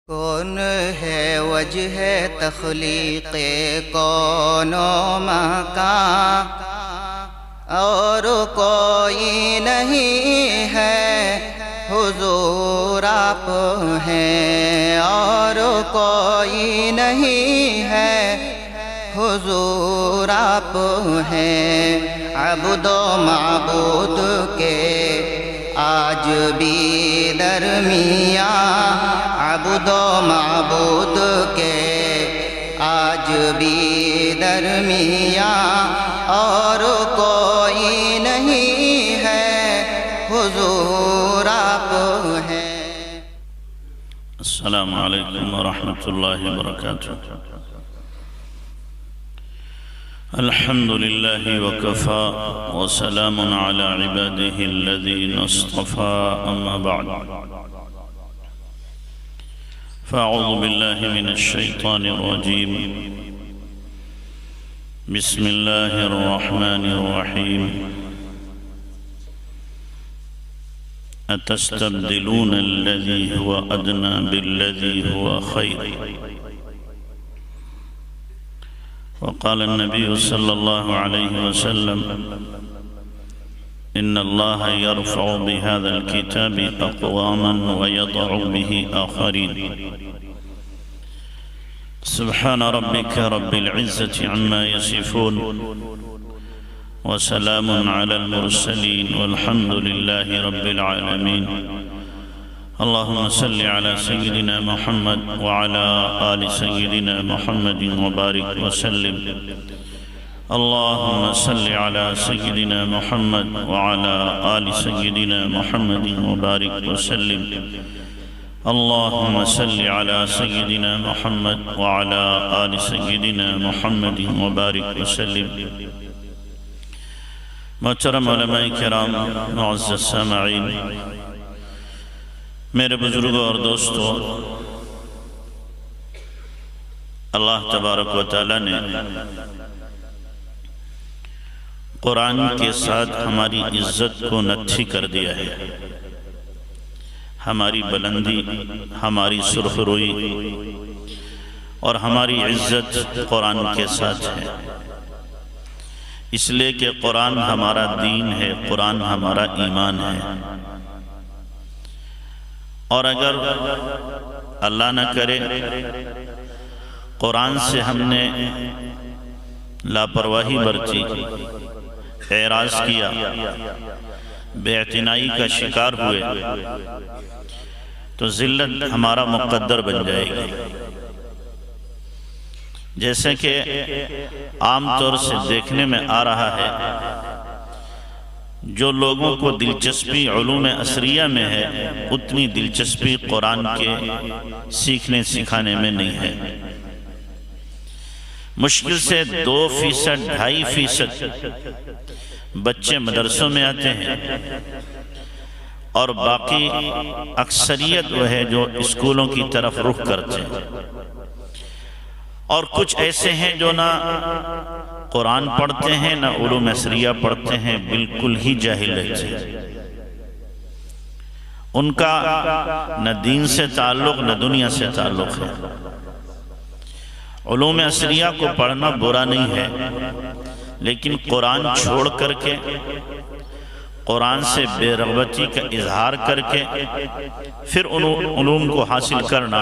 کون ہے وجہ تخلیق کون و مکان، اور کوئی نہیں ہے حضور آپ ہیں، اور کوئی نہیں ہے حضور آپ ہیں۔ عبد و معبود کے آج بھی درمیان، عبد و معبود کے آج بھی درمیان، اور کوئی نہیں ہے حضور آپ ہیں۔ السلام علیکم ورحمۃ اللہ وبرکاتہ۔ الحمد لله وكفى وسلام على عباده الذين اصطفى، أما بعد فأعوذ بالله من الشيطان الرجيم، بسم الله الرحمن الرحيم۔ أتستبدلون الذي هو أدنى بالذي هو خير، وقال النبي صلى الله عليه وسلم: إن الله يرفع بهذا الكتاب أقواما ويضع به آخرين، سبحان ربك رب العزة عما يصفون، وسلام على المرسلين، والحمد لله رب العالمين۔ اللهم صل على سيدنا محمد وعلى آل سيدنا محمد وبارك وسلم۔ اللهم صل على سيدنا محمد وعلى آل سيدنا محمد وبارك وسلم۔ اللهم صل على سيدنا محمد وعلى آل سيدنا محمد وبارك وسلم۔ محترم علماء کرام، معزز سامعین، میرے بزرگوں اور دوستوں، اللہ تبارک و تعالیٰ نے قرآن کے ساتھ ہماری عزت کو نتھی کر دیا ہے۔ ہماری بلندی، ہماری سرخروئی اور ہماری عزت قرآن کے ساتھ ہے، اس لیے کہ قرآن ہمارا دین ہے، قرآن ہمارا ایمان ہے۔ اور اگر اللہ نہ کرے قرآن سے ہم نے لاپرواہی برتی، اعراض کیا، بے اعتنائی کا شکار ہوئے، تو ذلت ہمارا مقدر بن جائے گی۔ جیسے کہ عام طور سے دیکھنے میں آ رہا ہے، جو لوگوں کو دلچسپی علوم عصریہ میں ہے، اتنی دلچسپی قرآن کے سیکھنے سکھانے میں نہیں ہے۔ مشکل سے 2%، 2.5% بچے مدرسوں میں آتے ہیں، اور باقی اکثریت وہ ہے جو اسکولوں کی طرف رخ کرتے ہیں۔ اور کچھ ایسے ہیں جو نہ قرآن پڑھتے ہیں، نہ علوم عصریہ پڑھتے ہیں، بالکل ہی جاہل رہتے ہیں۔ ان کا نہ دین سے تعلق نہ دنیا سے تعلق ہے۔ علوم عصریہ کو پڑھنا برا نہیں ہے، لیکن قرآن چھوڑ کر کے، قرآن سے بے رغبتی کا اظہار کر کے پھر ان علوم کو حاصل کرنا،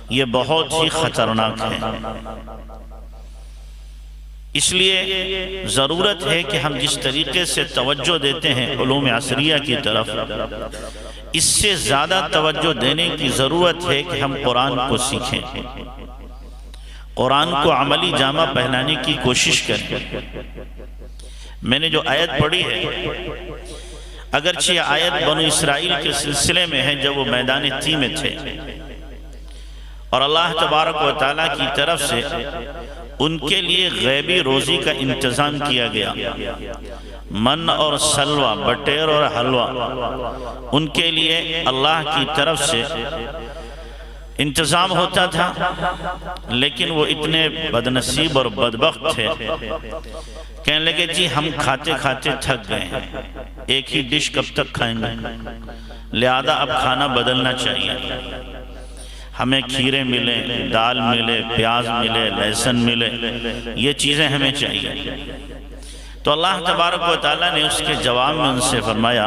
یہ بہت ہی خطرناک ہے۔ اس لیے ضرورت ہے کہ ہم جس طریقے سے توجہ دیتے ہیں علوم عصریہ کی طرف، اس سے زیادہ توجہ دینے کی ضرورت ہے کہ ہم قرآن کو سیکھیں، قرآن کو عملی جامہ پہنانے کی کوشش کریں۔ میں نے جو آیت پڑھی ہے، اگرچہ یہ آیت بنو اسرائیل کے سلسلے میں ہے جب وہ میدان تی میں تھے، اور اللہ تبارک و تعالیٰ کی طرف سے ان کے لیے غیبی روزی کا انتظام کیا گیا، من اور سلوہ، بٹیر اور حلوہ، ان کے لیے اللہ کی طرف سے انتظام ہوتا تھا۔ لیکن وہ اتنے بدنصیب اور بدبخت تھے، کہنے لگے جی ہم کھاتے کھاتے تھک گئے ہیں، ایک ہی ڈش کب تک کھائیں گے، لہذا اب کھانا بدلنا چاہیے۔ ہمیں کھیرے ملیں، دال ملے، پیاز ملے، لہسن ملے، یہ چیزیں ہمیں چاہیے۔ تو اللہ تبارک و تعالیٰ نے اس کے جواب میں ان سے فرمایا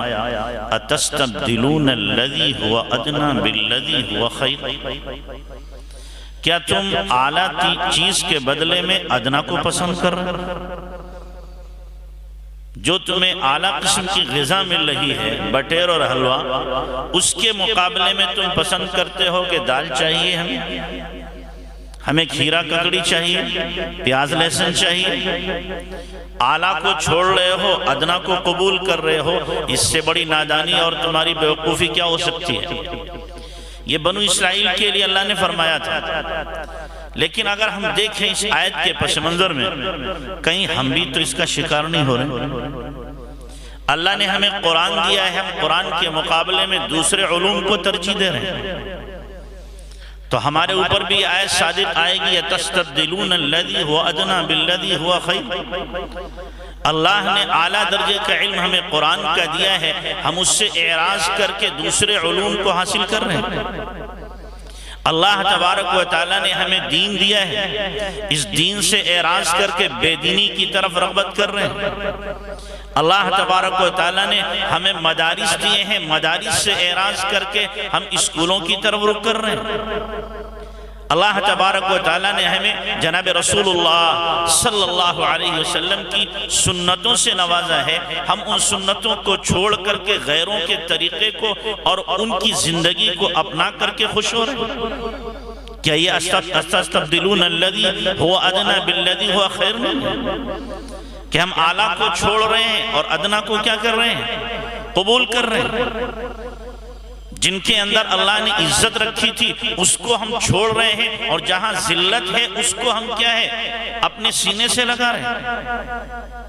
اتستبدلون الذی هو ادنی بالذی هو خیر، کیا تم اعلیٰ چیز کے بدلے میں ادنا کو پسند کر رہے ہو؟ جو تمہیں اعلیٰ قسم کی غذا مل رہی ہے، بٹیر اور حلوہ، اس کے مقابلے میں تم پسند کرتے ہو کہ دال چاہیے ہمیں کھیرا ککڑی چاہیے، پیاز لہسن چاہیے، اعلیٰ کو چھوڑ رہے ہو، ادنا کو قبول کر رہے ہو، اس سے بڑی نادانی اور تمہاری بیوقوفی کیا ہو سکتی ہے؟ یہ بنو اسرائیل کے لیے اللہ نے فرمایا تھا۔ لیکن اگر ہم دیکھیں اس آیت کے پس منظر میں، کہیں ہم بھی تو اس کا شکار نہیں ہو رہے۔ اللہ نے ہمیں قرآن دیا ہے، ہم قرآن کے مقابلے میں دوسرے علوم کو ترجیح دے رہے ہیں، تو ہمارے اوپر بھی آیت صادق آئے گی یتستبدلون الذی هو ادنی بالذی هو خیر۔ اللہ نے اعلیٰ درجے کا علم ہمیں قرآن کا دیا ہے، ہم اس سے اعراض کر کے دوسرے علوم کو حاصل کر رہے ہیں۔ اللہ تبارک و تعالیٰ نے ہمیں دین دیا ہے، اس دین سے اعراض کر کے بے دینی کی طرف رغبت کر رہے ہیں۔ اللہ تبارک و تعالیٰ نے ہمیں مدارس دیے ہیں، مدارس سے اعراض کر کے ہم اسکولوں کی طرف رخ کر رہے ہیں۔ اللہ تبارک و تعالیٰ نے ہمیں جناب رسول اللہ صلی اللہ علیہ وسلم کی سنتوں سے نوازا ہے، ہم ان سنتوں کو چھوڑ کر کے غیروں کے طریقے کو اور ان کی زندگی کو اپنا کر کے خوش ہو رہے ہیں۔ کیا یہ استبدلون الذی هو ادنی بالذی هو خیر نہیں کہ ہم اعلیٰ کو چھوڑ رہے ہیں اور ادنا کو کیا کر رہے ہیں؟ قبول کر رہے ہیں۔ جن کے اندر اللہ نے عزت رکھی تھی اس کو ہم چھوڑ رہے ہیں، اور جہاں ذلت ہے اس کو ہم کیا ہے اپنے سینے سے لگا رہے ہیں۔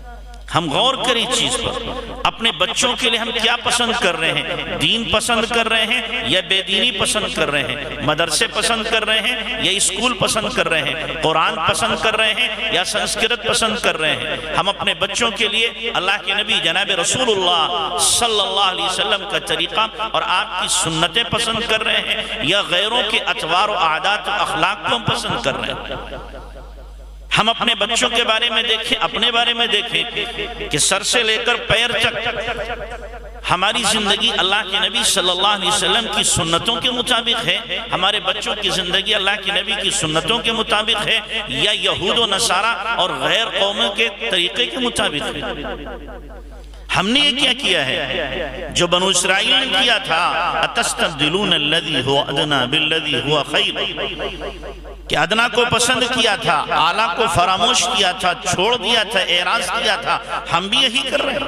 ہم غور کریں چیز پر، اپنے بچوں کے لیے ہم کیا پسند کر رہے ہیں؟ دین پسند کر رہے ہیں یا بے دینی پسند کر رہے ہیں؟ مدرسے پسند کر رہے ہیں یا اسکول پسند کر رہے ہیں؟ قرآن پسند کر رہے ہیں یا سنسکرت پسند کر رہے ہیں؟ ہم اپنے بچوں کے لیے اللہ کے نبی جناب رسول اللہ صلی اللہ علیہ وسلم کا طریقہ اور آپ کی سنتیں پسند کر رہے ہیں یا غیروں کے اطوار و عادات و اخلاق کو ہم پسند کر رہے ہیں؟ ہم اپنے بچوں کے بارے میں دیکھیں، اپنے بارے میں دیکھیں کہ سر سے لے کر پیر تک ہماری زندگی اللہ کے نبی صلی اللہ علیہ وسلم کی سنتوں کے مطابق ہے، ہمارے بچوں کی زندگی اللہ کے نبی کی سنتوں کے مطابق ہے یا یہود و نصارہ اور غیر قوموں کے طریقے کے مطابق ہے؟ ہم نے یہ کیا ہے جو بنو اسرائیل نے کیا تھا، اتستبدلون الذی هو ادنی بالذی هو خیر، کہ ادنا کو پسند کیا تھا، اعلیٰ کو فراموش کیا تھا، چھوڑ دیا تھا، اعراض کیا تھا۔ ہم بھی یہی کر رہے ہیں،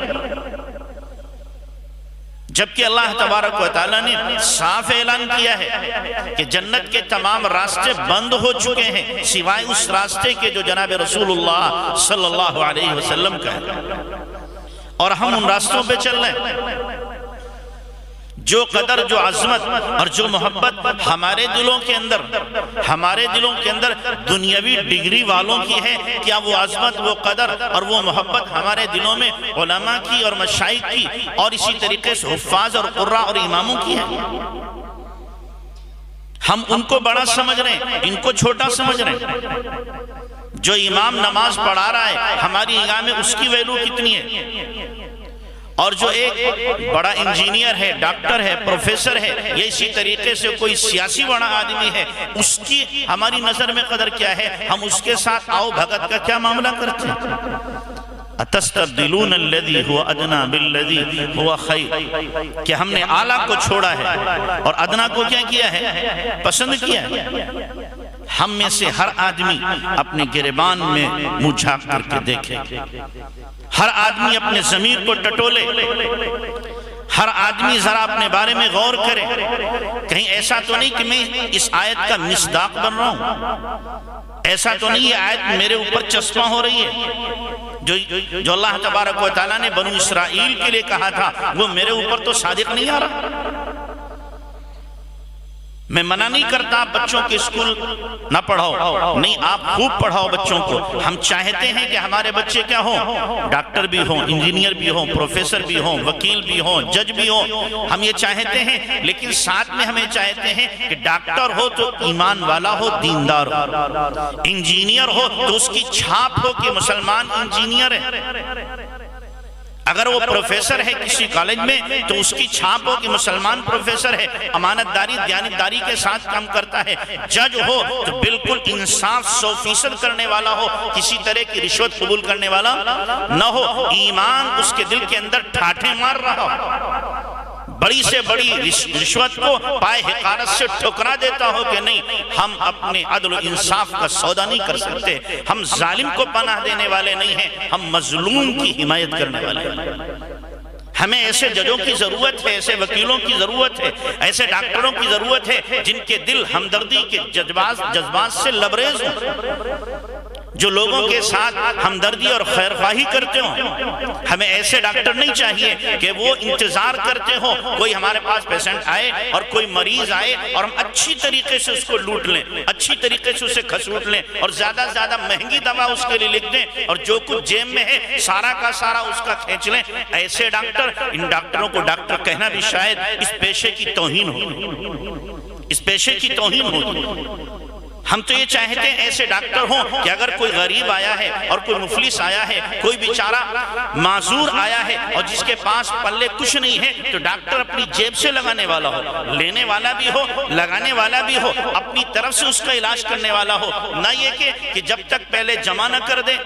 جبکہ اللہ تبارک و تعالیٰ نے صاف اعلان کیا ہے کہ جنت کے تمام راستے بند ہو چکے ہیں سوائے اس راستے کے جو جناب رسول اللہ صلی اللہ علیہ وسلم کا ہے، اور ہم ان راستوں پہ چل رہے ہیں۔ جو قدر، جو عظمت اور جو محبت ہمارے دلوں کے اندر دنیاوی ڈگری والوں کی ہے، کیا وہ عظمت، وہ قدر اور وہ محبت ہمارے دلوں میں علماء کی اور مشائخ کی اور اسی طریقے سے حفاظ اور قراء اور اماموں کی ہے؟ ہم ان کو بڑا سمجھ رہے ہیں، ان کو چھوٹا سمجھ رہے ہیں۔ جو امام نماز پڑھا رہا ہے ہماری نگاہ میں اس کی ویلو کتنی ہے؟ اور جو ایک بڑا انجینئر ہے، ڈاکٹر ہے، پروفیسر ہے یا اسی طریقے سے کوئی سیاسی بڑا آدمی ہے، اس کی ہماری نظر میں قدر کیا ہے؟ ہم اس کے ساتھ آؤ بھگت کا کیا معاملہ کرتے ہیں؟ اتستبدلون الذی هو ادنی بالذی هو خیر، کہ ہم نے اعلیٰ کو چھوڑا ہے اور ادنا کو کیا ہے؟ پسند کیا ہے۔ ہم میں سے ہر آدمی اپنے گریبان میں منہ جھانک کر کے دیکھے، ہر آدمی اپنے ضمیر کو ٹٹولے، ہر آدمی ذرا اپنے بارے میں غور کرے، کہیں ایسا تو نہیں کہ میں اس آیت کا مصداق بن رہا ہوں، ایسا تو نہیں یہ آیت میرے اوپر چسپاں ہو رہی ہے، جو اللہ تبارک و تعالیٰ نے بنو اسرائیل کے لیے کہا تھا وہ میرے اوپر تو صادق نہیں آ رہا۔ میں منع نہیں کرتا بچوں کے اسکول نہ پڑھاؤ، نہیں، آپ خوب پڑھاؤ بچوں کو۔ ہم چاہتے ہیں کہ ہمارے بچے کیا ہوں، ڈاکٹر بھی ہوں، انجینئر بھی ہوں، پروفیسر بھی ہوں، وکیل بھی ہوں، جج بھی ہوں، ہم یہ چاہتے ہیں، لیکن ساتھ میں ہمیں چاہتے ہیں کہ ڈاکٹر ہو تو ایمان والا ہو، دیندار ہو، انجینئر ہو تو اس کی چھاپ ہو کہ مسلمان انجینئر ہے، اگر وہ پروفیسر ہے کسی کالج میں تو اس کی چھاپ ہو کہ مسلمان پروفیسر ہے، امانت داری دیانتداری کے ساتھ کام کرتا ہے، جج ہو تو بالکل انصاف 100% کرنے والا ہو، کسی طرح کی رشوت قبول کرنے والا نہ ہو، ایمان اس کے دل کے اندر ٹھاٹھے مار رہا ہو، بڑی سے بڑی رشوت کو پائے حقارت سے ٹھکرا دیتا ہو کہ نہیں، ہم اپنے عدل و انصاف کا سودا نہیں کر سکتے، ہم ظالم کو پناہ دینے والے نہیں ہیں، ہم مظلوم کی حمایت کرنے والے ہیں۔ ہمیں ایسے ججوں کی ضرورت ہے، ایسے وکیلوں کی ضرورت ہے، ایسے ڈاکٹروں کی ضرورت ہے جن کے دل ہمدردی کے جذبات سے لبریز ہوں، جو لوگوں کے ساتھ ہمدردی اور خیرخواہی کرتے ہوں۔ ہمیں ایسے ڈاکٹر نہیں چاہیے کہ وہ انتظار کرتے ہوں کوئی ہمارے پاس پیشنٹ آئے اور کوئی مریض آئے اور ہم اچھی طریقے سے اس کو لوٹ لیں، اچھی طریقے سے اسے کھسوٹ لیں اور زیادہ سے زیادہ مہنگی دوا اس کے لیے لکھ دیں اور جو کچھ جیب میں ہے سارا کا سارا اس کا کھینچ لیں۔ ایسے ڈاکٹر، ان ڈاکٹروں کو ڈاکٹر کہنا بھی شاید اس پیشے کی توہین ہوگی، اس پیشے کی توہین ہوگی۔ ہم تو یہ چاہتے ہیں ایسے ڈاکٹر ہوں کہ اگر کوئی غریب آیا ہے اور کوئی مفلس آیا ہے، کوئی بیچارہ معذور آیا ہے اور جس کے پاس پلے کچھ نہیں ہے، تو ڈاکٹر اپنی جیب سے لگانے والا ہو، لینے والا بھی ہو، لگانے والا بھی ہو، اپنی طرف سے اس کا علاج کرنے والا ہو، نہ یہ کہ جب تک پہلے جمع نہ کر دے،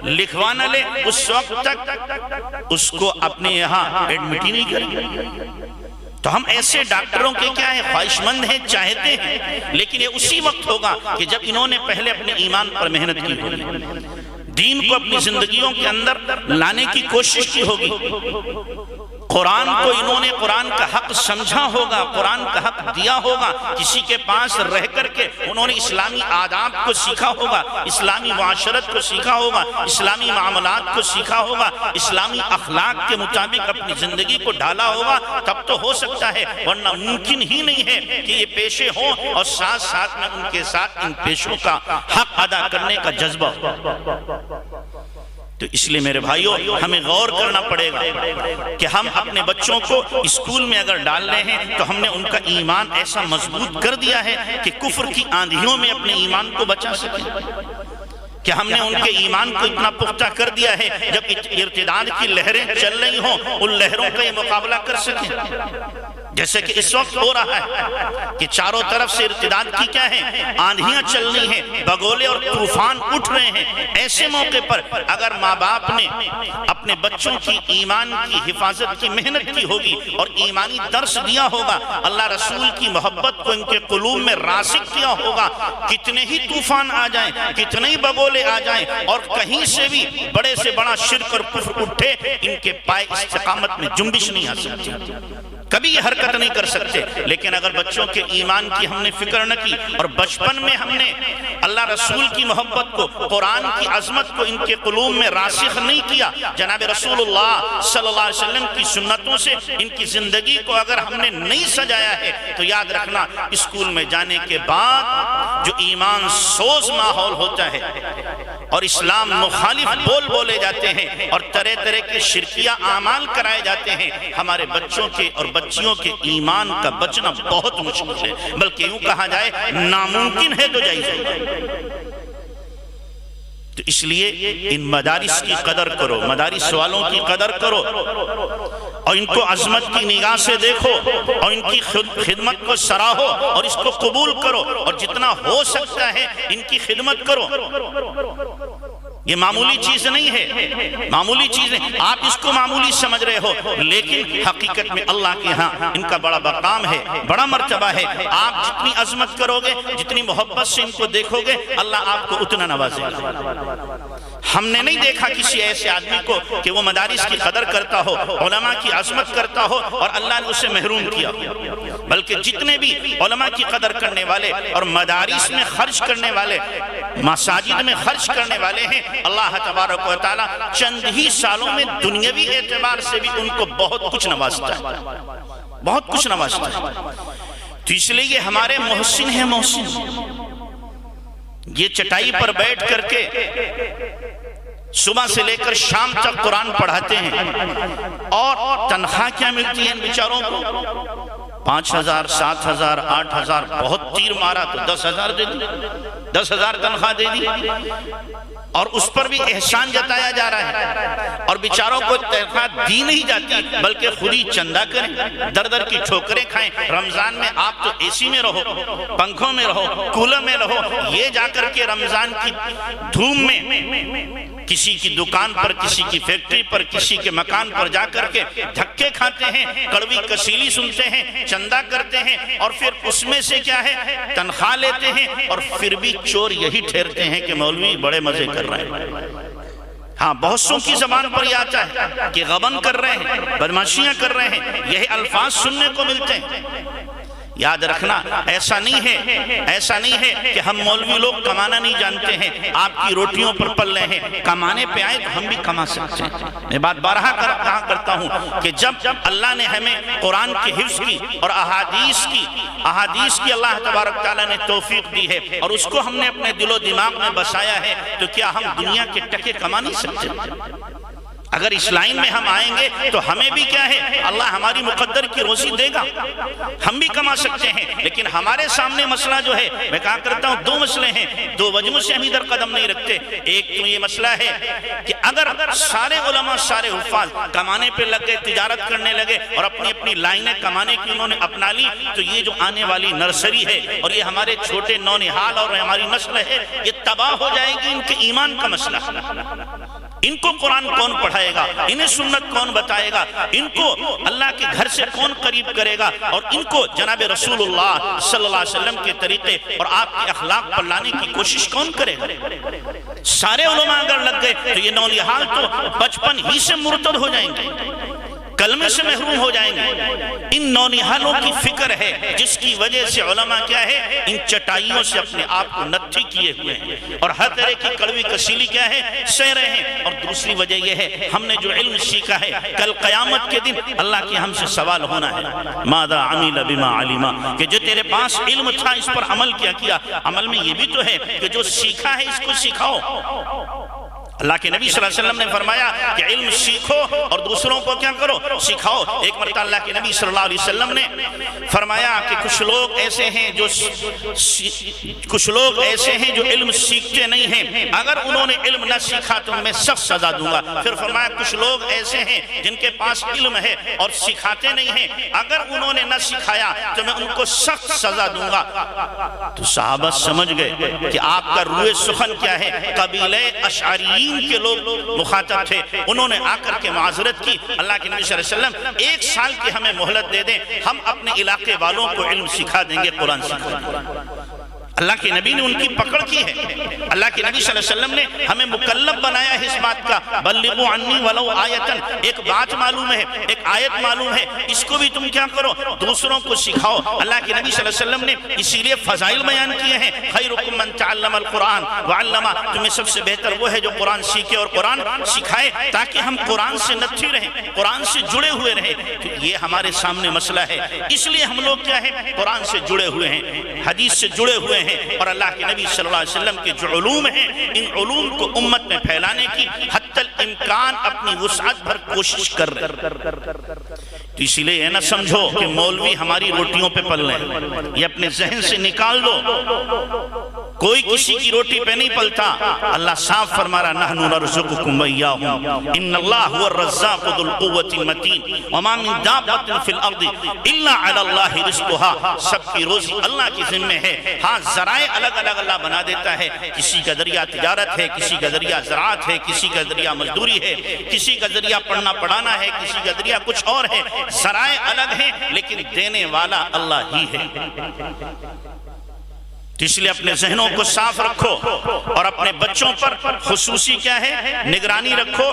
لکھوا نہ لے، اس وقت تک اس کو اپنے یہاں ایڈمٹ ہی نہیں کرے۔ تو ہم ایسے ڈاکٹروں کے کیا ہے، خواہش مند ہیں، چاہتے ہیں، لیکن یہ اسی وقت ہوگا کہ جب انہوں نے پہلے اپنے ایمان پر محنت کی ہوگی، دین کو اپنی زندگیوں کے اندر لانے کی کوشش کی ہوگی، قرآن کو انہوں نے قرآن کا حق سمجھا ہوگا، قرآن کا حق دیا ہوگا، کسی کے پاس رہ کر کے انہوں نے اسلامی آداب کو سیکھا ہوگا، اسلامی معاشرت کو سیکھا ہوگا، اسلامی معاملات کو سیکھا ہوگا، اسلامی اخلاق کے مطابق اپنی زندگی کو ڈھالا ہوگا، تب تو ہو سکتا ہے، ورنہ ممکن ہی نہیں ہے کہ یہ پیشے ہوں اور ساتھ ساتھ میں ان کے ساتھ ان پیشوں کا حق ادا کرنے کا جذبہ ہو۔ تو اس لیے میرے بھائیوں، ہمیں غور کرنا پڑے گا کہ ہم اپنے بچوں کو اسکول میں اگر ڈال رہے ہیں تو ہم نے ان کا ایمان ایسا مضبوط کر دیا ہے کہ کفر کی آندھیوں میں اپنے ایمان کو بچا سکیں، کہ ہم نے ان کے ایمان کو اتنا پختہ کر دیا ہے جب ارتداد کی لہریں چل رہی ہوں ان لہروں کا یہ مقابلہ کر سکیں، جیسے کہ اس وقت ہو رہا ہے کہ چاروں طرف سے ارتداد کی کیا ہے، آندھیاں چل رہی ہیں، بگولے اور طوفان اٹھ رہے ہیں۔ ایسے موقع پر اگر ماں باپ نے اپنے بچوں کی ایمان کی حفاظت کی محنت کی ہوگی اور ایمانی درس دیا ہوگا، اللہ رسول کی محبت کو ان کے قلوب میں راسخ کیا ہوگا، کتنے ہی طوفان آ جائیں، کتنے ہی بگولے آ جائیں اور کہیں سے بھی بڑے سے بڑا شرک اور کفر اٹھے، ان کے پائے استقامت میں جنبش نہیں آ سکتی، کبھی یہ حرکت نہیں کر سکتے۔ لیکن اگر بچوں کے ایمان کی ہم نے فکر نہ کی اور بچپن میں ہم نے اللہ رسول کی محبت کو، قرآن کی عظمت کو ان کے قلوب میں راسخ نہیں کیا، جناب رسول اللہ صلی اللہ علیہ وسلم کی سنتوں سے ان کی زندگی کو اگر ہم نے نہیں سجایا ہے، تو یاد رکھنا اسکول میں جانے کے بعد جو ایمان سوز ماحول ہوتا ہے اور اسلام مخالف بول بولے جاتے ہیں اور طرح طرح کے شرکیہ اعمال کرائے جاتے ہیں، ہمارے بچوں کے اور بچیوں کے ایمان کا بچنا بہت مشکل ہے، بلکہ یوں کہا جائے ناممکن ہے تو جائز ہے۔ تو اس لیے ان مدارس کی قدر کرو، مدارس والوں کی قدر کرو اور ان کو عظمت کی نگاہ سے دیکھو اور ان کی خدمت کو سراہو اور اس کو قبول کرو اور جتنا ہو سکتا ہے ان کی خدمت کرو۔ یہ معمولی چیز نہیں ہے، معمولی چیز نہیں، آپ اس کو معمولی سمجھ رہے ہو، لیکن حقیقت میں اللہ کے ہاں ان کا بڑا مقام ہے، بڑا مرتبہ ہے۔ آپ جتنی عظمت کرو گے، جتنی محبت سے ان کو دیکھو گے، اللہ آپ کو اتنا نوازے گا۔ ہم نے نہیں دیکھا کسی ایسے آدمی کو کہ وہ مدارس کی قدر کرتا ہو، علماء کی عظمت کرتا ہو اور اللہ نے اسے محروم کیا، بلکہ جتنے بھی علماء کی قدر کرنے والے اور مدارس میں خرچ کرنے والے، مساجد میں خرچ کرنے والے ہیں، اللہ تبارک و تعالی چند ہی سالوں میں دنیاوی اعتبار سے بھی ان کو بہت کچھ نوازتا ہے، بہت کچھ نوازتا ہے۔ تو اس لیے یہ ہمارے محسن ہیں. محسن یہ چٹائی پر بیٹھ کر کے صبح سے لے کر شام تک قرآن پڑھاتے ہیں، اور تنخواہ کیا ملتی ہے ان بیچاروں کو؟ 5,000 7,000 8,000، بہت تیر مارا تو 10,000 دے دی، 10,000 تنخواہ دے دی، اور اس پر بھی احسان جتایا جا رہا ہے. اور بیچاروں کو تنخواہ دی نہیں جاتی بلکہ خود ہی چندہ کریں، در در کی ٹھوکریں کھائیں. رمضان میں آپ تو اے سی میں رہو، پنکھوں میں رہو، کولر میں رہو، یہ جا کر کے رمضان کی دھوم میں کسی کی دکان پر، کسی کی فیکٹری پر، کسی کے مکان پر جا کر کے دھکے کھاتے ہیں، کڑوی کسیلی سنتے ہیں، چندہ کرتے ہیں، اور پھر اس میں سے کیا ہے تنخواہ لیتے ہیں، اور پھر بھی چور یہی ٹھہرتے ہیں کہ مولوی بڑے مزے کر رہے ہیں. ہاں، بہت سو کی زبان پر یہ آتا ہے کہ غبن کر رہے ہیں، بدماشیاں کر رہے ہیں، یہی الفاظ سننے کو ملتے ہیں. یاد رکھنا، ایسا نہیں ہے کہ ہم مولوی لوگ کمانا نہیں جانتے ہیں، آپ کی روٹیوں پر پل رہے ہیں. کمانے پہ آئے تو ہم بھی کما سکتے ہیں. میں بات بارہا کہا کرتا ہوں کہ جب اللہ نے ہمیں قرآن کی حفظ کی اور احادیث کی اللہ تبارک تعالیٰ نے توفیق دی ہے، اور اس کو ہم نے اپنے دل و دماغ میں بسایا ہے، تو کیا ہم دنیا کے ٹکے کما نہیں سکتے؟ اگر اس لائن میں ہم آئیں گے تو ہمیں بھی کیا ہے، اللہ ہماری مقدر کی روزی دے گا، ہم بھی کما سکتے ہیں. لیکن ہمارے سامنے مسئلہ جو ہے، میں کہا کرتا ہوں 2 مسئلے ہیں، 2 وجہوں سے ہم ادھر قدم نہیں رکھتے. ایک تو یہ مسئلہ ہے کہ اگر سارے علماء، سارے حفاظ کمانے پہ لگ گئے، تجارت کرنے لگے، اور اپنی لائنیں کمانے کی انہوں نے اپنا لی، تو یہ جو آنے والی نرسری ہے اور یہ ہمارے چھوٹے نونہال اور ہماری نسل ہے، یہ تباہ ہو جائے گی. ان کے ایمان کا مسئلہ، ان کو قرآن کون پڑھائے گا، انہیں سنت کون بتائے گا، ان کو اللہ کے گھر سے کون قریب کرے گا، اور ان کو جناب رسول اللہ صلی اللہ علیہ وسلم کے طریقے اور آپ کے اخلاق پر لانے کی کوشش کون کرے گا؟ سارے علماء اگر لگ گئے تو یہ نونہال تو بچپن ہی سے مرتد ہو جائیں گے، کلمے سے محروم ہو جائیں گے. ان نونہالوں کی فکر ہے جس کی وجہ سے علماء کیا ہے، ان چٹائیوں سے اپنے آپ کو نتھی کیے ہوئے ہیں، اور ہر طرح کی کڑوی کسیلی کیا ہے سہ رہے ہیں. اور دوسری وجہ یہ ہے، ہم نے جو علم سیکھا ہے، کل قیامت کے دن اللہ کے ہم سے سوال ہونا ہے، ماذا عمل بما علم، کہ جو تیرے پاس علم تھا اس پر عمل کیا. عمل میں یہ بھی تو ہے کہ جو سیکھا ہے اس کو سکھاؤ. اللہ کے نبی صلی اللہ علیہ وسلم نے فرمایا کہ علم سیکھو اور دوسروں کو کیا کرو، سکھاؤ. ایک مرتبہ اللہ کے نبی صلی اللہ علیہ وسلم نے فرمایا کہ کچھ لوگ ایسے ہیں جو علم سیکھتے نہیں ہیں، اگر انہوں نے علم نہ سیکھا تو میں سخت سزا دوں گا. پھر فرمایا کچھ لوگ ایسے ہیں جن کے پاس علم ہے اور سکھاتے نہیں ہیں، اگر انہوں نے نہ سکھایا تو میں ان کو سخت سزا دوں گا. تو صحابہ سمجھ گئے کہ آپ کا روح سخن کیا ہے. قبیلہ اشعریین کے لوگ مخاطب تھے، انہوں نے آ کر کے معذرت کی. اللہ کے نبی صلی اللہ علیہ وسلم 1 سال کی ہمیں مہلت دے دیں، ہم اپنے علاقے والوں کو علم سکھا دیں گے، قرآن سکھا دیں گے. اللہ کے نبی نے ان کی پکڑ کی ہے. اللہ کے نبی صلی اللہ علیہ وسلم نے ہمیں مکلف بنایا ہے اس بات کا، بلغوا عنی ولو آیتن. ایک بات معلوم ہے، ایک آیت معلوم ہے، اس کو بھی تم کیا کرو، دوسروں کو سکھاؤ. اللہ کے نبی صلی اللہ علیہ وسلم نے اسی لیے فضائل بیان کیے ہیں، خیرکم من تعلم القرآن وعلمہ. تمہیں سب سے بہتر وہ ہے جو قرآن سیکھے اور قرآن سکھائے، تاکہ ہم قرآن سے نتھی رہیں، قرآن سے جڑے ہوئے رہیں. تو یہ ہمارے سامنے مسئلہ ہے، اس لیے ہم لوگ کیا ہے، قرآن سے جڑے ہوئے ہیں، حدیث سے جڑے ہوئے ہیں، اور اللہ کے نبی صلی اللہ علیہ وسلم کے جو علوم ہیں، ان علوم کو امت میں پھیلانے کی حتی الامکان اپنی وسعت بھر کوشش کر رہے ہیں. تو اسی لیے یہ نہ سمجھو کہ مولوی ہماری روٹیوں پہ پل رہے ہیں، یہ اپنے ذہن سے نکال دو. کوئی کسی کی روٹی پہ نہیں پلتا. اللہ صاف فرما رہا، نحن نرزقکم وإیاہم ان اللہ هو الرزاق ذو القوة المتین وما من دابۃ فی الارض الا علی اللہ رزقها. سب کی روزی اللہ کے ذمہ ہے. ہاں، ذرائع الگ الگ اللہ بنا دیتا ہے. کسی کا ذریعہ تجارت ہے، کسی کا ذریعہ زراعت ہے، کسی کا ذریعہ مزدوری ہے، کسی کا ذریعہ پڑھنا پڑھانا ہے، کسی کا ذریعہ کچھ اور ہے. ذرائع الگ ہیں لیکن دینے والا اللہ ہی ہے. تو اس لیے اپنے ذہنوں کو صاف رکھو اور اپنے بچوں پر خصوصی کیا ہے نگرانی رکھو،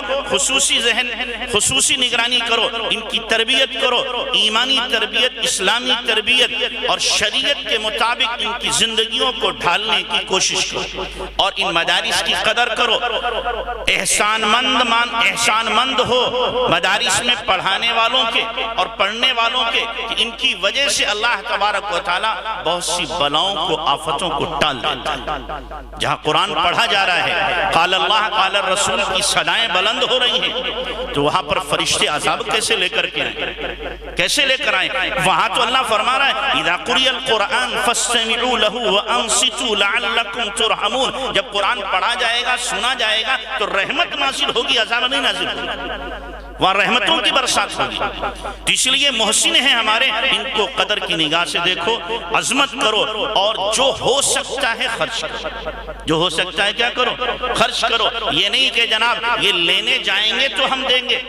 خصوصی نگرانی کرو، ان کی تربیت کرو، ایمانی تربیت، اسلامی تربیت اور شریعت کے مطابق ان کی زندگیوں کو ڈھالنے کی کوشش کرو، اور ان مدارس کی قدر کرو۔ احسان مند ہو مدارس میں پڑھانے والوں کے اور پڑھنے والوں کے، کہ ان کی وجہ سے اللہ تبارک و تعالی بہت سی بلاؤں کو، آفتوں کو ٹال دیتا ہے۔ جہاں قرآن پڑھا جا رہا ہے، قال اللہ قال الرسول کی صدائیں بلند ہو رہی ہیں، تو وہاں پر فرشتے عذاب کیسے لے کر کے آئیں؟ کیسے لے کر آئیں؟ وہاں تو اللہ فرما رہا ہے اذا قرئ القرآن فاستمعوا له وانصتوا لعلكم ترحمون۔ جب قرآن پڑھا جائے گا، سنا جائے گا تو رحمت نازل ہوگی، عذاب نہیں نازل ہوگی، وہاں رحمتوں کی برسات ہوگی۔ تو اس لیے محسن ہیں ہمارے، ان کو قدر کی نگاہ سے دیکھو، عظمت کرو، اور جو ہو سکتا ہے خرچ کرو، جو ہو سکتا ہے کیا کرو؟ خرچ کرو۔ یہ نہیں کہ جناب یہ لینے جائیں گے تو ہم دیں گے۔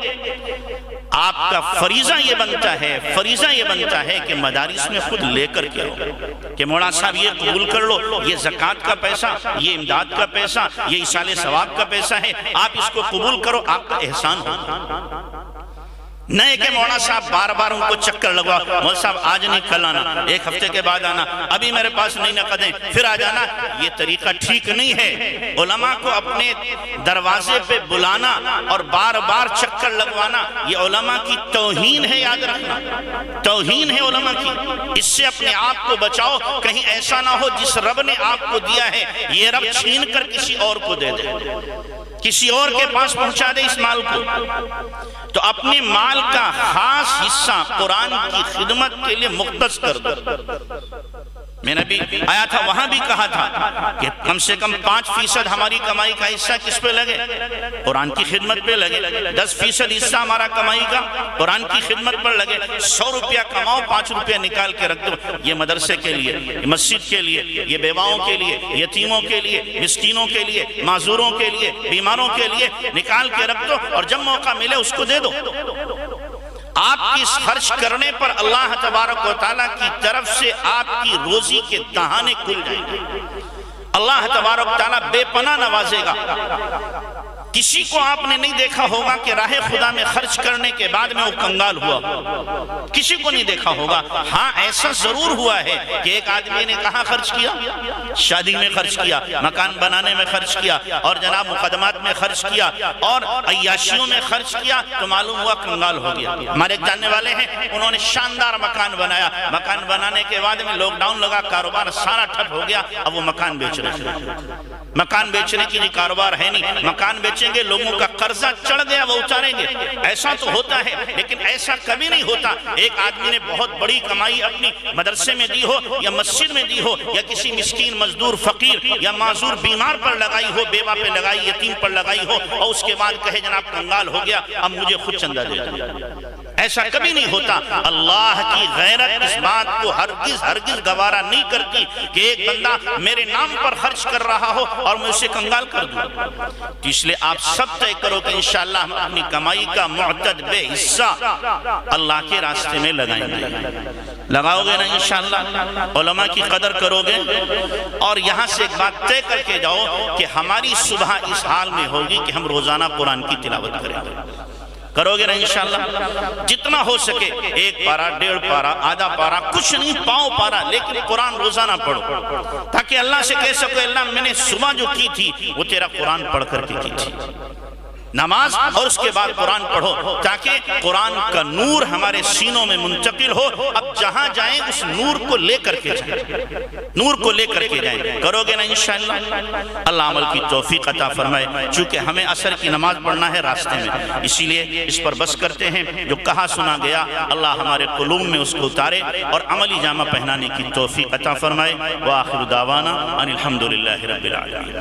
آپ کا فریضہ یہ بنتا ہے کہ مدارس میں خود لے کر کے آؤ، کہ مولانا صاحب یہ قبول کر لو، یہ زکوٰۃ کا پیسہ، یہ امداد کا پیسہ، یہ ایصال ثواب کا پیسہ ہے، آپ اس کو قبول کرو، آپ کا احسان ہو۔ نہیں کہ مولانا صاحب بار بار ان کو چکر لگوا، مولانا صاحب آج نہیں کل آنا، ایک ہفتے کے بعد آنا، ابھی میرے پاس نہیں نقدیں، پھر آ جانا۔ یہ طریقہ ٹھیک نہیں ہے۔ علماء کو اپنے دروازے پہ بلانا اور بار بار چکر لگوانا، یہ علماء کی توہین ہے، یاد رکھنا، توہین ہے علماء کی۔ اس سے اپنے آپ کو بچاؤ، کہیں ایسا نہ ہو جس رب نے آپ کو دیا ہے یہ رب چھین کر کسی اور کو دے دے، کسی اور کے پاس پہنچا دے اس مال کو۔ تو اپنے مال کا خاص حصہ قرآن کی خدمت کے لیے مختص کر دو۔ میں نے بھی آیا تھا، وہاں بھی کہا تھا کہ کم سے کم 5% ہماری کمائی کا حصہ کس پہ لگے؟ قرآن کی خدمت پہ لگے۔ 10% حصہ ہمارا کمائی کا قرآن کی خدمت پر لگے۔ 100 روپیہ کماؤ، 5 روپیہ نکال کے رکھ دو، یہ مدرسے کے لیے، یہ مسجد کے لیے، یہ بیواؤں کے لیے، یتیموں کے لیے، مسکینوں کے لیے، معذوروں کے لیے، بیماروں کے لیے نکال کے رکھ دو، اور جب موقع ملے اس کو دے دو۔ آپ کی اس خرچ کرنے پر اللہ تبارک و تعالیٰ کی طرف سے آپ کی روزی کے دہانے کھل جائیں گے، اللہ تبارک و تعالیٰ بے پناہ نوازے گا۔ کسی کو آپ نے نہیں دیکھا ہوگا کہ راہ خدا میں خرچ کرنے کے بعد میں وہ کنگال ہوا، کسی کو نہیں دیکھا ہوگا۔ ہاں ایسا ضرور ہوا ہے کہ ایک آدمی نے کہاں خرچ کیا؟ شادی میں خرچ کیا، مکان بنانے میں خرچ کیا، اور جناب مقدمات میں خرچ کیا، اور عیاشیوں میں خرچ کیا، تو معلوم ہوا کنگال ہو گیا۔ ہمارے ایک جاننے والے ہیں، انہوں نے شاندار مکان بنایا، مکان بنانے کے بعد میں لاک ڈاؤن لگا، کاروبار سارا ٹھپ ہو گیا، اب وہ مکان بیچ رہے ہیں۔ مکان بیچنے کی نہیں، کاروبار ہے نہیں، مکان بیچیں گے، لوگوں کا قرضہ چڑھ گیا وہ اتاریں گے۔ ایسا تو ہوتا ہے، لیکن ایسا کبھی نہیں ہوتا ایک آدمی نے بہت بڑی کمائی اپنی مدرسے میں دی ہو، یا مسجد میں دی ہو، یا کسی مسکین مزدور فقیر یا معذور بیمار پر لگائی ہو، بیوہ پہ لگائی، یتیم پر لگائی ہو، اور اس کے بعد کہے جناب کنگال ہو گیا، اب مجھے خود چندہ دے دو۔ ایسا کبھی نہیں ہوتا۔ اللہ کی غیرت اس بات کو ہرگز گوارا نہیں کرتی کہ ایک بندہ میرے نام پر خرچ کر رہا ہو اور میں اسے کنگال کر دوں۔ تو اس لیے آپ سب طے کرو کہ انشاءاللہ ہم اپنی کمائی کا معتد بے حصہ اللہ کے راستے میں لگائیں گے۔ لگاؤ گے نا انشاءاللہ؟ علماء کی قدر کرو گے، اور یہاں سے ایک بات طے کر کے جاؤ کہ ہماری صبح اس حال میں ہوگی کہ ہم روزانہ قرآن کی تلاوت کریں گے۔ کرو گے نا انشاءاللہ؟ جتنا ہو سکے، 1 پارہ، 1.5 پارہ، آدھا پارہ، کچھ نہیں، پاؤں پارہ، لیکن قرآن روزانہ پڑھو، تاکہ اللہ سے کہہ سکو اللہ میں نے صبح جو کی تھی وہ تیرا قرآن پڑھ کر کے کی تھی۔ نماز اور اس کے بعد قرآن پڑھو، تاکہ قرآن کا نور ہمارے سینوں میں منتقل ہو۔ اب جہاں جائیں اس نور کو لے کر کے جائیں، نور کو لے کر کے جائیں۔ کرو گے نا انشاءاللہ؟ اللہ عمل کی توفیق عطا فرمائے۔ چونکہ ہمیں عصر کی نماز پڑھنا ہے راستے میں، اسی لیے اس پر بس کرتے ہیں۔ جو کہا سنا گیا اللہ ہمارے قلوب میں اس کو اتارے اور عملی جامہ پہنانے کی توفیق عطا فرمائے۔ وآخر دعوانا ان الحمدللہ رب العالمین۔